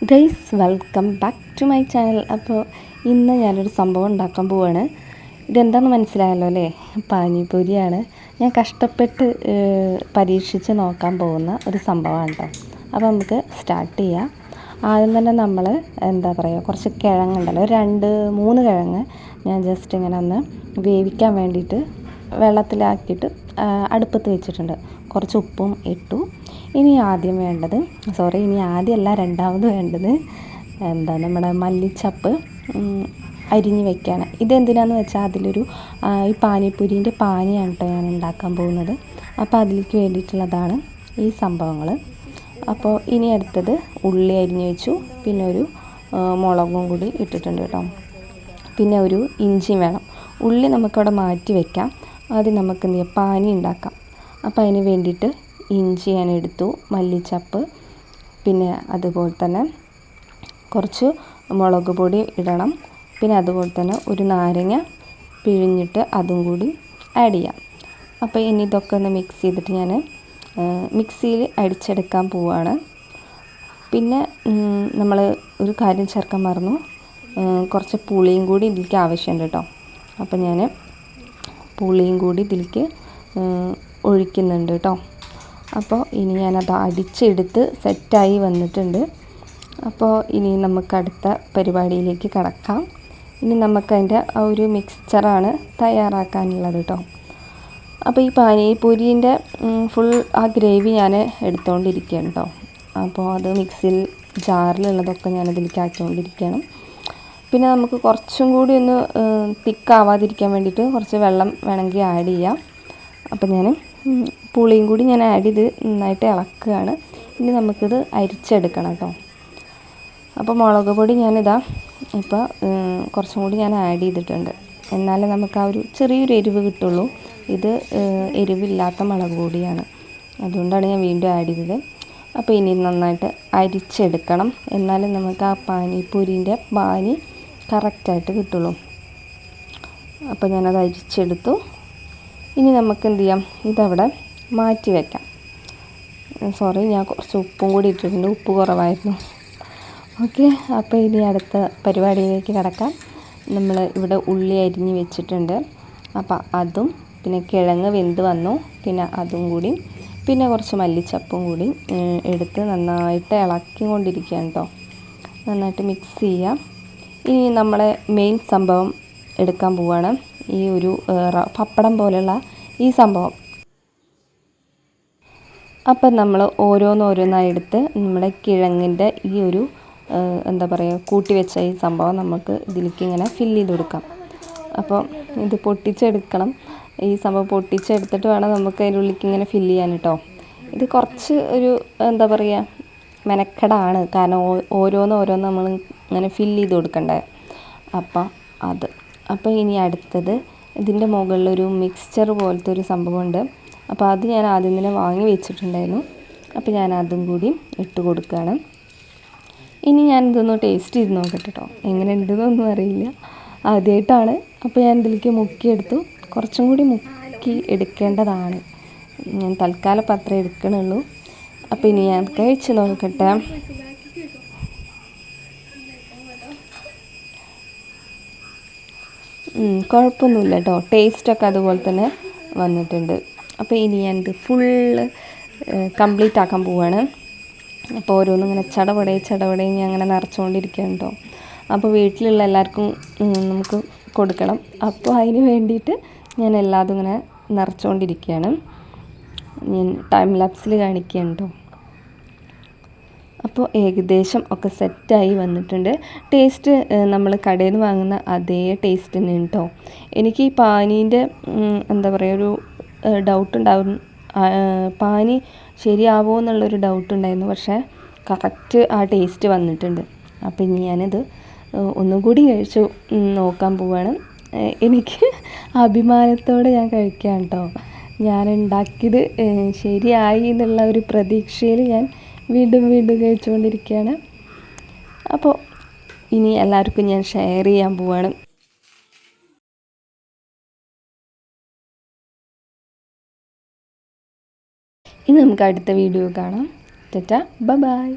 Guys welcome back to my channel. അപ്പോൾ ഇന്ന് ഞാനൊരു സംഭവം ഉണ്ടാക്കാൻ പോവാണ്. ഇതെന്താണെന്ന് മനസ്സിലായല്ലോ അല്ലേ? പാനിപൂരിയാണ്. ഞാൻ കഷ്ടപ്പെട്ട് പരീക്ഷിച്ച് നോക്കാൻ പോകുന്ന ഒരു സംഭവമാണ് കേട്ടോ. അപ്പോൾ നമുക്ക് സ്റ്റാർട്ട് ചെയ്യാം. ആദ്യം തന്നെ നമ്മൾ കുറച്ച് കിഴങ്ങുണ്ടല്ലോ, ഒരു 2-3 കിഴങ്ങ് ഞാൻ ജസ്റ്റ് ഇങ്ങനെ ഒന്ന് വേവിക്കാൻ വേണ്ടിയിട്ട് വെള്ളത്തിലാക്കിയിട്ട് അടുപ്പത്ത് വെച്ചിട്ടുണ്ട്. കുറച്ച് ഉപ്പും ഇട്ടു. ഇനി ആദ്യമല്ല രണ്ടാമത് വേണ്ടത് നമ്മുടെ മല്ലിച്ചപ്പ് അരിഞ്ഞ് വെക്കുകയാണ്. ഇതെന്തിനാന്ന് വെച്ചാൽ അതിലൊരു ഈ പാനിപ്പൂരീൻ്റെ പാനിയാണ് കേട്ടോ ഞാൻ ഉണ്ടാക്കാൻ പോകുന്നത്. അപ്പോൾ അതിലേക്ക് വേണ്ടിയിട്ടുള്ളതാണ് ഈ സംഭവങ്ങൾ. അപ്പോൾ ഇനി അടുത്തത് ഉള്ളി അരിഞ്ഞ് വെച്ചു. പിന്നെ ഒരു മുളകും കൂടി ഇട്ടിട്ടുണ്ട് കേട്ടോ. പിന്നെ ഒരു ഇഞ്ചിയും വേണം. ഉള്ളി നമുക്കവിടെ മാറ്റി വെക്കാം. ആദ്യം നമുക്ക് പാനി ഉണ്ടാക്കാം. അപ്പോൾ അതിന് വേണ്ടിയിട്ട് ഇഞ്ചി ഞാൻ എടുത്തു, മല്ലിച്ചപ്പ്, പിന്നെ അതുപോലെ തന്നെ കുറച്ച് മുളക് പൊടി ഇടണം. പിന്നെ അതുപോലെ തന്നെ ഒരു നാരങ്ങ പിഴിഞ്ഞിട്ട് അതും കൂടി ആഡ് ചെയ്യാം. അപ്പോൾ ഇനി ഇതൊക്കെ ഒന്ന് മിക്സ് ചെയ്തിട്ട് ഞാൻ മിക്സിയിൽ അടിച്ചെടുക്കാൻ പോവുകയാണ്. പിന്നെ നമ്മൾ ഒരു കാര്യം ചേർക്കാൻ മറന്നു, കുറച്ച് പുളിയും കൂടി ഇതിലേക്ക് ആവശ്യമുണ്ട് കേട്ടോ. അപ്പോൾ ഞാൻ പുളിയും കൂടി ഇതിലേക്ക് ഒഴിക്കുന്നുണ്ട് കേട്ടോ. അപ്പോൾ ഇനി ഞാനത് അടിച്ചെടുത്ത് സെറ്റായി വന്നിട്ടുണ്ട്. അപ്പോൾ ഇനി നമുക്ക് അടുത്ത പരിപാടിയിലേക്ക് കടക്കാം. ഇനി നമുക്കതിൻ്റെ ആ ഒരു മിക്സ്ചറാണ് തയ്യാറാക്കാനുള്ളത് കേട്ടോ. അപ്പോൾ ഈ പാനിപൂരീൻ്റെ ഫുൾ ആ ഗ്രേവി ഞാൻ എടുത്തുകൊണ്ടിരിക്കുകയാണ് കേട്ടോ. അപ്പോൾ അത് മിക്സിയിൽ ജാറിലുള്ളതൊക്കെ ഞാനതിലേക്ക് ആക്കിക്കൊണ്ടിരിക്കുകയാണ്. പിന്നെ നമുക്ക് കുറച്ചും കൂടി ഒന്ന് തിക്കാവാതിരിക്കാൻ വേണ്ടിയിട്ട് കുറച്ച് വെള്ളം വേണമെങ്കിൽ ആഡ് ചെയ്യാം. അപ്പോൾ ഞാൻ പുളിയും കൂടി ഞാൻ ആഡ് ചെയ്ത് നന്നായിട്ട് ഇളക്കുകയാണ്. ഇനി നമുക്കിത് അരിച്ചെടുക്കണം കേട്ടോ. അപ്പോൾ മുളക് പൊടി ഇപ്പോൾ കുറച്ചും കൂടി ഞാൻ ആഡ് ചെയ്തിട്ടുണ്ട്. എന്നാലേ നമുക്ക് ആ ഒരു ചെറിയൊരു എരിവ് കിട്ടുള്ളൂ. ഇത് എരിവില്ലാത്ത മുളക് പൊടിയാണ്, അതുകൊണ്ടാണ് ഞാൻ വീണ്ടും ആഡ് ചെയ്തത്. അപ്പോൾ ഇനി നന്നായിട്ട് അരിച്ചെടുക്കണം. എന്നാലേ നമുക്ക് ആ പാനിപൂരീൻ്റെ പാനി കറക്റ്റായിട്ട് കിട്ടുള്ളൂ. അപ്പോൾ ഞാനത് അരിച്ചെടുത്തു. ഇനി നമുക്ക് എന്ത് ചെയ്യാം, ഇതവിടെ മാറ്റി വയ്ക്കാം. ഞാൻ കുറച്ച് ഉപ്പും കൂടി ഇട്ടിട്ടുണ്ട്, ഉപ്പ് കുറവായിരുന്നു. ഓക്കെ, അപ്പോൾ ഇനി അടുത്ത പരിപാടിയിലേക്ക് കിടക്കാം. നമ്മൾ ഇവിടെ ഉള്ളി അരിഞ്ഞ് വെച്ചിട്ടുണ്ട്. അപ്പോൾ അതും പിന്നെ കിഴങ്ങ് വെന്ത് വന്നു, പിന്നെ അതും കൂടി, പിന്നെ കുറച്ച് മല്ലിച്ചപ്പും കൂടി എടുത്ത് നന്നായിട്ട് ഇളക്കിക്കൊണ്ടിരിക്കുകയാണ് കേട്ടോ. നന്നായിട്ട് മിക്സ് ചെയ്യാം. ഇനി നമ്മളെ മെയിൻ സംഭവം എടുക്കാൻ പോവുകയാണ്. ഈ ഒരു പപ്പടം പോലെയുള്ള ഈ സംഭവം. അപ്പം നമ്മൾ ഓരോന്നായി എടുത്ത് നമ്മുടെ കിഴങ്ങിൻ്റെ ഈ ഒരു കൂട്ടി വെച്ച ഈ സംഭവം നമുക്ക് ഇതിലേക്ക് ഇങ്ങനെ ഫില്ല് ചെയ്ത് കൊടുക്കാം. അപ്പോൾ ഇത് പൊട്ടിച്ചെടുക്കണം. ഈ സംഭവം പൊട്ടിച്ചെടുത്തിട്ട് വേണം നമുക്ക് അതിൻ്റെ ഉള്ളിലേക്ക് ഇങ്ങനെ ഫില്ല് ചെയ്യാൻ കേട്ടോ. ഇത് കുറച്ച് ഒരു മെനക്കെടാണ്, കാരണം ഓരോന്ന് നമ്മൾ ഇങ്ങനെ ഫില്ല് ചെയ്ത് കൊടുക്കണ്ടേ. അപ്പോൾ ഇനി അടുത്തത് ഇതിൻ്റെ മുകളിലൊരു മിക്സ്ചർ പോലത്തെ ഒരു സംഭവമുണ്ട്. അപ്പോൾ അത് ഞാൻ ആദ്യം തന്നെ വാങ്ങി വെച്ചിട്ടുണ്ടായിരുന്നു. അപ്പോൾ ഞാൻ അതും കൂടി ഇട്ട് കൊടുക്കുകയാണ്. ഇനി ഞാനിതൊന്ന് ടേസ്റ്റ് ചെയ്ത് നോക്കട്ടെ കേട്ടോ. എങ്ങനെ ഉണ്ടെന്നൊന്നും അറിയില്ല, ആദ്യമായിട്ടാണ്. അപ്പോൾ ഞാൻ ഇതിലേക്ക് മുക്കിയെടുത്തു. കുറച്ചും കൂടി മുക്കി എടുക്കേണ്ടതാണ്. ഞാൻ തൽക്കാലം അത്രേ എടുക്കണുള്ളൂ. അപ്പോൾ ഇനി ഞാൻ കഴിച്ച് നോക്കട്ടെ. കുഴപ്പമൊന്നുമില്ല കേട്ടോ, ടേസ്റ്റൊക്കെ അതുപോലെ തന്നെ വന്നിട്ടുണ്ട്. അപ്പോൾ ഇനി ഞാനിത് ഫുള്ള് കംപ്ലീറ്റ് ആക്കാൻ പോവുകയാണ്. അപ്പോൾ ഓരോന്നും ഇങ്ങനെ ചടപടയും ഞാൻ അങ്ങനെ നിറച്ചുകൊണ്ടിരിക്കുകയാണ് കേട്ടോ. അപ്പോൾ വീട്ടിലുള്ള എല്ലാവർക്കും നമുക്ക് കൊടുക്കണം. അപ്പോൾ അതിന് വേണ്ടിയിട്ട് ഞാൻ എല്ലാതും ഇങ്ങനെ നിറച്ചുകൊണ്ടിരിക്കുകയാണ്. ഞാൻ ടൈം ലാപ്സിൽ കാണിക്കുകയാണ് കേട്ടോ. അപ്പോൾ ഏകദേശം ഒക്കെ സെറ്റായി വന്നിട്ടുണ്ട്. ടേസ്റ്റ് നമ്മൾ കടയിൽ നിന്ന് വാങ്ങുന്ന അതേ ടേസ്റ്റ് തന്നെ കേട്ടോ. എനിക്ക് ഈ പാനീൻ്റെ ഒരു ഡൗട്ട് ഉണ്ടാവും, പാനി ശരിയാവുമോ എന്നുള്ളൊരു ഡൗട്ട് ഉണ്ടായിരുന്നു. പക്ഷേ കറക്റ്റ് ആ ടേസ്റ്റ് വന്നിട്ടുണ്ട്. അപ്പോൾ ഇനി ഞാനിത് ഒന്നും കൂടി കഴിച്ചു നോക്കാൻ പോവാണ്. എനിക്ക് അഭിമാനത്തോടെ ഞാൻ കഴിക്കാം കേട്ടോ. ഞാൻ ഉണ്ടാക്കിയത് ശരിയായി എന്നുള്ള ഒരു പ്രതീക്ഷയിൽ ഞാൻ വീണ്ടും കഴിച്ചുകൊണ്ടിരിക്കുകയാണ്. അപ്പോൾ ഇനി എല്ലാവർക്കും ഞാൻ ഷെയർ ചെയ്യാൻ പോവാണ്. ഇനി നമുക്ക് അടുത്ത വീഡിയോ കാണാം. ടാറ്റാ, ബൈ.